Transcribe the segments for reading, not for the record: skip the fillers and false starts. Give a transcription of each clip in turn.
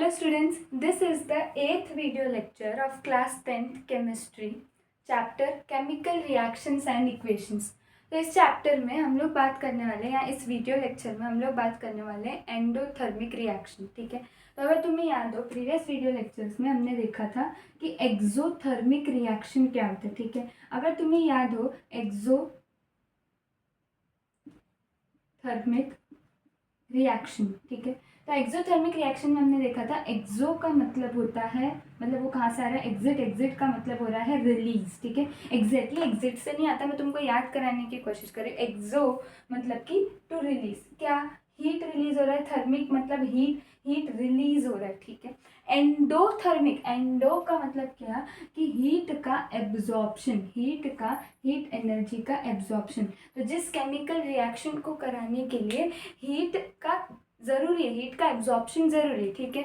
Hello students, this is the 8th video lecture of class 10th chemistry chapter chemical reactions and equations। तो इस chapter में हम लोग बात करने वाले हैं या इस वीडियो लेक्चर में हम लोग बात करने वाले हैं एंडोथर्मिक रिएक्शन। ठीक है, तो अगर तुम्हें याद हो प्रीवियस वीडियो लेक्चर्स में हमने देखा था कि एक्सोथर्मिक रिएक्शन क्या होता है। ठीक है, अगर तुम्हें याद हो एक्सोथर्मिक रिएक्शन, ठीक है, तो एक्सोथर्मिक रिएक्शन में हमने देखा था एक्सो का मतलब होता है, मतलब वो कहाँ से आ रहा है, एग्जिट। एग्जिट का मतलब हो रहा है रिलीज। ठीक है, एग्जैक्टली एग्जिट से नहीं आता, मैं तुमको याद कराने की कोशिश करी। एक्सो मतलब कि टू रिलीज, क्या हीट रिलीज हो रहा है, थर्मिक मतलब हीट रिलीज हो रहा है। ठीक है, एंडोथर्मिक, एंडो का मतलब क्या कि हीट का एब्जॉर्प्शन, हीट एनर्जी का एब्जॉर्प्शन। तो जिस केमिकल रिएक्शन को कराने के लिए हीट का ज़रूरी है, हीट का एब्जॉर्प्शन ज़रूरी है। ठीक है,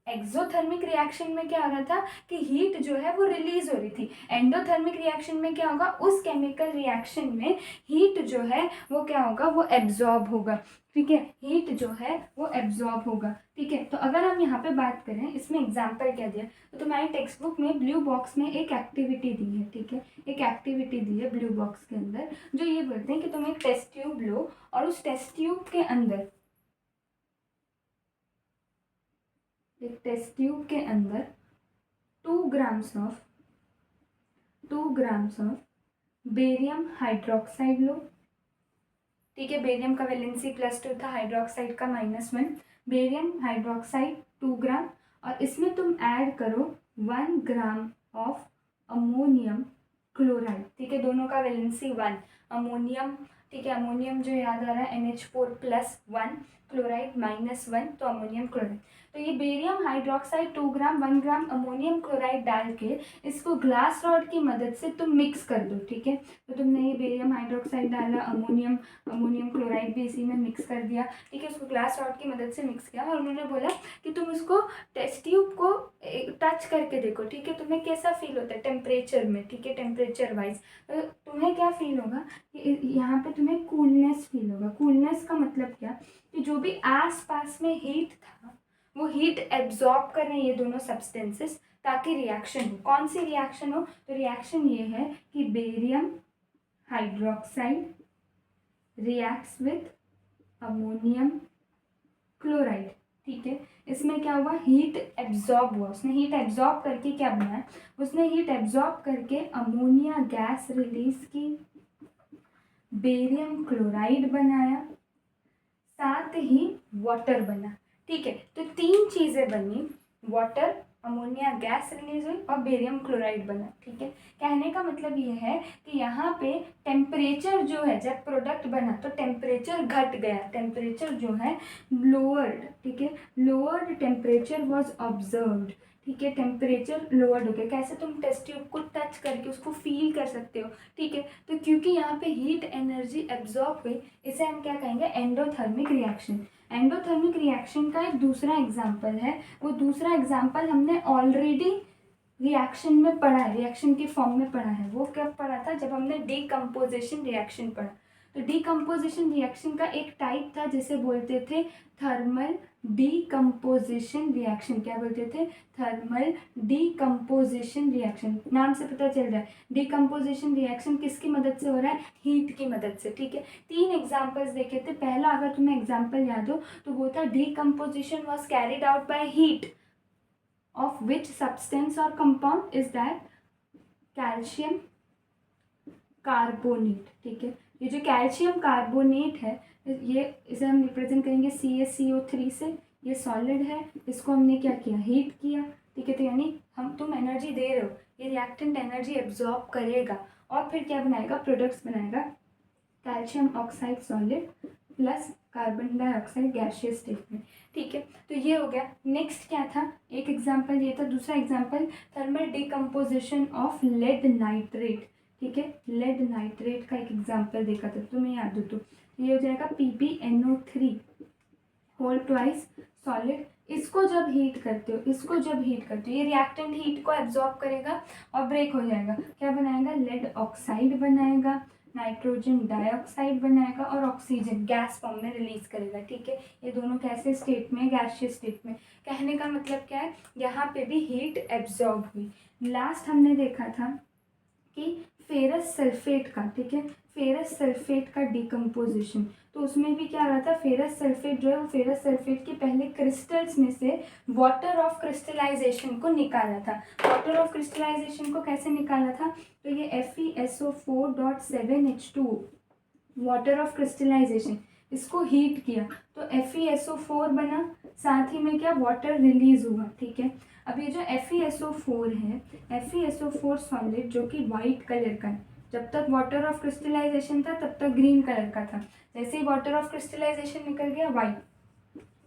एक्सोथर्मिक रिएक्शन में क्या हो रहा था कि हीट जो है वो रिलीज हो रही थी। एंडोथर्मिक रिएक्शन में क्या होगा, उस केमिकल रिएक्शन में हीट जो है वो क्या होगा, वो एब्जॉर्ब होगा। ठीक है, हीट जो है वो एब्जॉर्ब होगा। ठीक है, तो अगर हम यहाँ पे बात करें, इसमें एग्जाम्पल क्या दिया, तो तुम्हारी टेक्स्ट बुक में ब्लू बॉक्स में एक एक्टिविटी दी है। ठीक है, एक एक्टिविटी दी है ब्लू बॉक्स के अंदर, जो ये बोलते हैं कि तुम एक टेस्ट ट्यूब लो और उस टेस्ट ट्यूब के अंदर, एक टेस्ट ट्यूब के अंदर 2 ग्राम्स ऑफ बेरियम हाइड्रोक्साइड लो। ठीक है, बेरियम का वैलेंसी +2 था, हाइड्रोक्साइड का -1। बेरियम हाइड्रोक्साइड 2 ग्राम, और इसमें तुम ऐड करो 1 ग्राम ऑफ अमोनियम क्लोराइड। ठीक है, दोनों का वैलेंसी 1, अमोनियम, ठीक है, अमोनियम जो याद आ रहा है NH4+1, क्लोराइड -1, तो अमोनियम क्लोराइड। तो ये बेरियम हाइड्रोक्साइड 2 ग्राम 1 ग्राम अमोनियम क्लोराइड डाल के इसको ग्लास रॉड की मदद से तुम मिक्स कर दो। ठीक है, तो तुमने ये बेरियम हाइड्रोक्साइड डाला, अमोनियम क्लोराइड भी इसी में मिक्स कर दिया। ठीक है, उसको ग्लास रॉड की मदद से मिक्स किया और उन्होंने बोला कि तुम उसको टेस्ट ट्यूब को टच करके देखो। ठीक है, तुम्हें कैसा फील होता है टेम्परेचर में। ठीक है, टेम्परेचर वाइज तो तुम्हें क्या फील होगा कि यहाँ पे तुम्हें कूलनेस फील होगा। कूलनेस का मतलब क्या कि जो भी आस पास में हीट था वो हीट एब्जॉर्ब कर रहे हैं ये दोनों सब्सटेंसेस, ताकि रिएक्शन हो। कौन सी रिएक्शन हो, तो रिएक्शन ये है कि barium hydroxide reacts with ammonium chloride. ठीक है, इसमें क्या हुआ, हीट एब्जॉर्ब हुआ। उसने हीट एब्जॉर्ब करके क्या बनाया, उसने हीट एब्जॉर्ब करके अमोनिया गैस रिलीज की, बेरियम क्लोराइड बनाया, साथ ही वाटर बना। ठीक है, तो 3 चीज़ें बनी, वाटर, अमोनिया गैस रिलीज हुई और बेरियम क्लोराइड बना। ठीक है, कहने का मतलब ये है कि यहाँ पे टेम्परेचर जो है, जब प्रोडक्ट बना तो टेम्परेचर घट गया, टेम्परेचर जो है लोअर्ड। ठीक है, लोअर्ड टेम्परेचर वॉज ऑब्जर्व्ड। ठीक है, टेम्परेचर लोअर्ड हो गया। कैसे, तुम टेस्ट ट्यूब को टच करके उसको फील कर सकते हो। ठीक है, तो क्योंकि यहाँ पे हीट एनर्जी एब्जॉर्ब हुई, इसे हम क्या कहेंगे, एंडोथर्मिक रिएक्शन। एंडोथर्मिक रिएक्शन का एक दूसरा एग्जाम्पल है, वो दूसरा एग्जाम्पल हमने ऑलरेडी रिएक्शन में पढ़ा है, रिएक्शन के फॉर्म में पढ़ा है। वो कब पढ़ा था, जब हमने डीकम्पोजिशन रिएक्शन पढ़ा। तो डीकम्पोजिशन रिएक्शन का एक टाइप था जिसे बोलते थे थर्मल डीकम्पोजिशन रिएक्शन। क्या बोलते थे, थर्मल डीकम्पोजिशन रिएक्शन। नाम से पता चल रहा है डीकम्पोजिशन रिएक्शन किसकी मदद से हो रहा है, हीट की मदद से। ठीक है, 3 एग्जाम्पल्स देखे थे। पहला अगर तुम्हें एग्जाम्पल याद हो तो वो था decomposition was carried out by heat of which substance or compound is that calcium carbonate। ठीक है, ये जो कैल्शियम कार्बोनेट है, ये इसे हम रिप्रेजेंट करेंगे CaCO3 से। ये सॉलिड है, इसको हमने क्या किया, हीट किया। ठीक है, तो यानी तुम एनर्जी दे रहे हो, ये रिएक्टेंट एनर्जी एब्जॉर्ब करेगा और फिर क्या बनाएगा, प्रोडक्ट्स बनाएगा, calcium oxide solid plus carbon dioxide gaseous state में। ठीक है, तो ये हो गया। नेक्स्ट क्या था, एक एग्जांपल ये था, दूसरा example thermal decomposition of lead nitrate. ठीक है, लेड नाइट्रेट का एक एग्जांपल देखा था, तुम्हें याद हो तो ये हो जाएगा PbNO3 होल ट्वाइस सॉलिड। इसको जब हीट करते हो, ये रिएक्टेंट हीट को एब्जॉर्ब करेगा और ब्रेक हो जाएगा, क्या बनाएगा, लेड ऑक्साइड बनाएगा। नाइट्रोजन डाइऑक्साइड बनाएगा और ऑक्सीजन गैस फॉर्म में रिलीज करेगा। ठीक है, ये दोनों कैसे स्टेट में, गैसियस स्टेट में। कहने का मतलब क्या है, यहाँ पे भी हीट एब्जॉर्ब हुई। लास्ट हमने देखा था कि फेरस सल्फेट का, ठीक है, फेरस सल्फेट का डिकम्पोजिशन, तो उसमें भी क्या रहा था, फेरस सल्फेट जो है वो फेरस सल्फेट के पहले क्रिस्टल्स में से वाटर ऑफ क्रिस्टलाइजेशन को निकाला था। वाटर ऑफ क्रिस्टलाइजेशन को कैसे निकाला था, तो ये FeSO4.7H2 वाटर ऑफ क्रिस्टलाइजेशन, इसको हीट किया तो FeSO4 बना, साथ ही में क्या वाटर रिलीज हुआ। ठीक है, अब ये जो FeSO4 है, FeSO4 सॉलिड जो कि वाइट कलर का है, जब तक वाटर ऑफ क्रिस्टलाइजेशन था तब तक ग्रीन कलर का था, जैसे ही वाटर ऑफ क्रिस्टलाइजेशन निकल गया वाइट।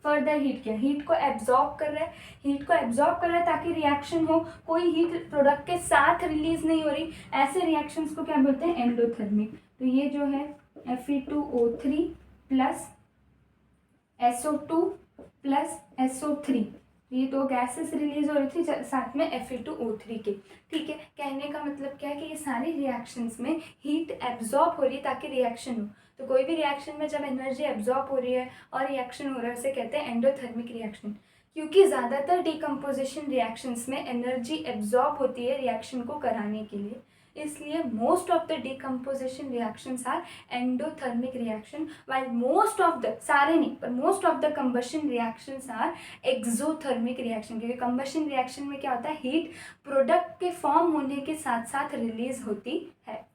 फर्दर हीट किया, हीट को एब्जॉर्ब कर रहा है, हीट को एब्जॉर्ब कर रहा है ताकि रिएक्शन हो, कोई हीट प्रोडक्ट के साथ रिलीज नहीं हो रही, ऐसे रिएक्शंस को क्या बोलते हैं, एंडोथर्मिक। तो ये जो है Fe2O3 plus SO2 plus SO3, ये दो गैसेस रिलीज हो रही थी साथ में Fe2O3 के। ठीक है, कहने का मतलब क्या है कि ये सारी रिएक्शंस में हीट एब्जॉर्ब हो रही है ताकि रिएक्शन हो। तो कोई भी रिएक्शन में जब एनर्जी एब्जॉर्ब हो रही है और रिएक्शन हो रहा है उसे कहते हैं एंडोथर्मिक रिएक्शन, क्योंकि ज़्यादातर डिकम्पोजिशन रिएक्शंस में एनर्जी एब्जॉर्ब होती है रिएक्शन को कराने के लिए, इसलिए most of the decomposition reactions are endothermic reaction, while most of the, सारे नहीं पर most of the combustion reactions are exothermic reaction, क्योंकि कंबशन रिएक्शन में क्या होता है, हीट प्रोडक्ट के फॉर्म होने के साथ साथ रिलीज होती है।